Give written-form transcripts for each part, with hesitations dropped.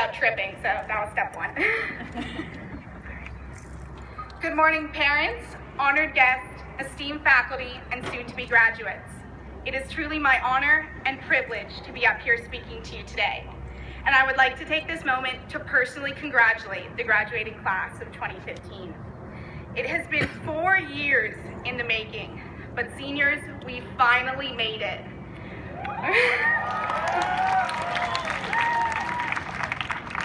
without tripping, so that was step one. Good morning, parents, honored guests, esteemed faculty, and soon-to-be graduates. It is truly my honor and privilege to be up here speaking to you today. And I would like to take this moment to personally congratulate the graduating class of 2015. It has been 4 years in the making, but seniors, we finally made it.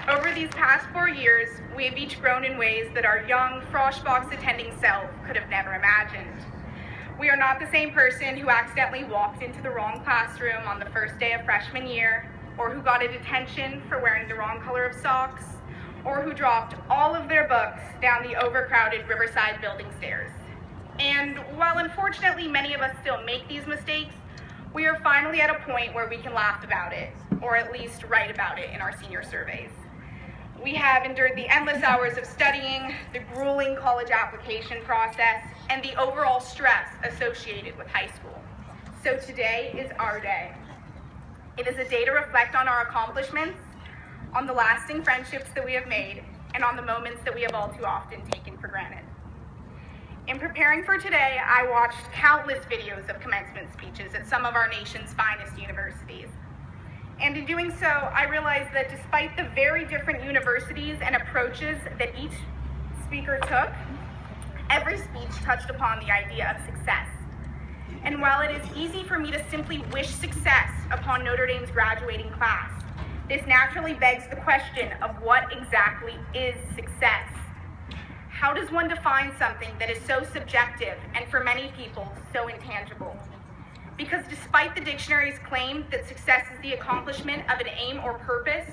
Over these past 4 years, we have each grown in ways that our young Froshbox attending self could have never imagined. We are not the same person who accidentally walked into the wrong classroom on the first day of freshman year, or who got a detention for wearing the wrong color of socks, or who dropped all of their books down the overcrowded Riverside building stairs. And while unfortunately many of us still make these mistakes, we are finally at a point where we can laugh about it, or at least write about it in our senior surveys. We have endured the endless hours of studying, the grueling college application process, and the overall stress associated with high school. So today is our day. It is a day to reflect on our accomplishments, on the lasting friendships that we have made, and on the moments that we have all too often taken for granted. In preparing for today, I watched countless videos of commencement speeches at some of our nation's finest universities. And in doing so, I realized that despite the very different universities and approaches that each speaker took, every speech touched upon the idea of success. And while it is easy for me to simply wish success upon Notre Dame's graduating class, this naturally begs the question of what exactly is success? How does one define something that is so subjective and for many people so intangible? Because despite the dictionary's claim that success is the accomplishment of an aim or purpose,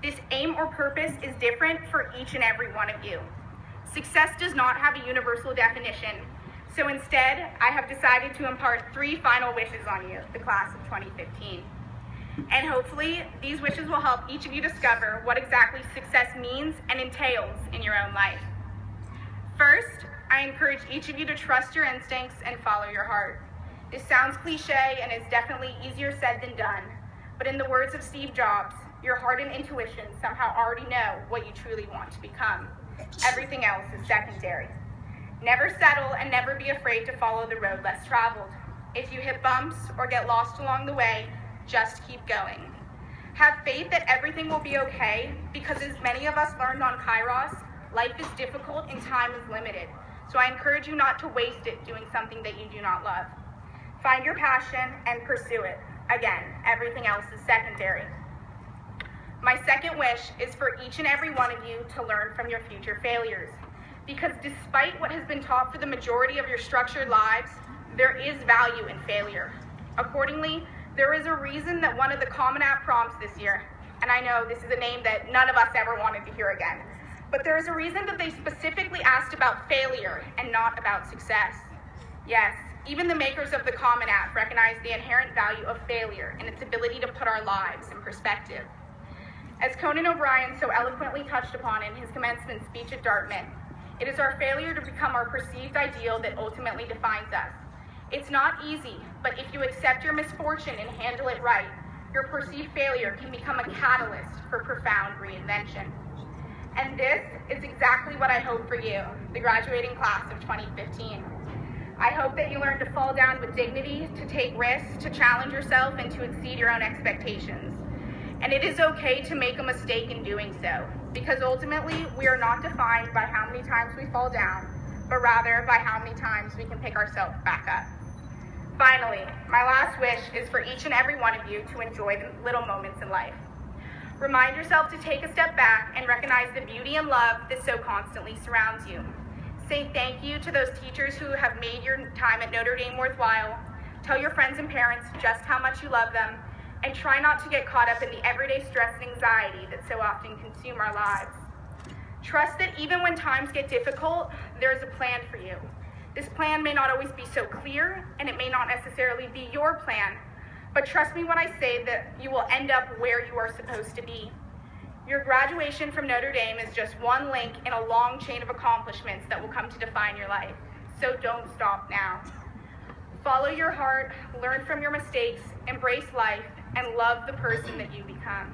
this aim or purpose is different for each and every one of you. Success does not have a universal definition, so instead, I have decided to impart 3 final wishes on you, the class of 2015. And hopefully, these wishes will help each of you discover what exactly success means and entails in your own life. First, I encourage each of you to trust your instincts and follow your heart. This sounds cliche and is definitely easier said than done, but in the words of Steve Jobs, your heart and intuition somehow already know what you truly want to become. Everything else is secondary. Never settle and never be afraid to follow the road less traveled. If you hit bumps or get lost along the way, just keep going. Have faith that everything will be okay, because as many of us learned on Kairos, life is difficult and time is limited. So I encourage you not to waste it doing something that you do not love. Find your passion and pursue it. Again, everything else is secondary. My second wish is for each and every one of you to learn from your future failures. Because despite what has been taught for the majority of your structured lives, there is value in failure. Accordingly, there is a reason that one of the Common App prompts this year, and I know this is a name that none of us ever wanted to hear again, but there is a reason that they specifically asked about failure and not about success. Yes, even the makers of the Common App recognize the inherent value of failure and its ability to put our lives in perspective. As Conan O'Brien so eloquently touched upon in his commencement speech at Dartmouth, it is our failure to become our perceived ideal that ultimately defines us. It's not easy, but if you accept your misfortune and handle it right, your perceived failure can become a catalyst for profound reinvention. And this is exactly what I hope for you, the graduating class of 2015. I hope that you learn to fall down with dignity, to take risks, to challenge yourself, and to exceed your own expectations. And it is okay to make a mistake in doing so, because ultimately we are not defined by how many times we fall down, but rather by how many times we can pick ourselves back up. Finally, my last wish is for each and every one of you to enjoy the little moments in life. Remind yourself to take a step back and recognize the beauty and love that so constantly surrounds you. Say thank you to those teachers who have made your time at Notre Dame worthwhile. Tell your friends and parents just how much you love them, and try not to get caught up in the everyday stress and anxiety that so often consume our lives. Trust that even when times get difficult, there is a plan for you. This plan may not always be so clear, and it may not necessarily be your plan, but trust me when I say that you will end up where you are supposed to be. Your graduation from Notre Dame is just one link in a long chain of accomplishments that will come to define your life. So don't stop now. Follow your heart, learn from your mistakes, embrace life, and love the person that you become.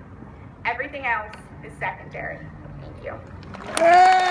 Everything else is secondary. Thank you.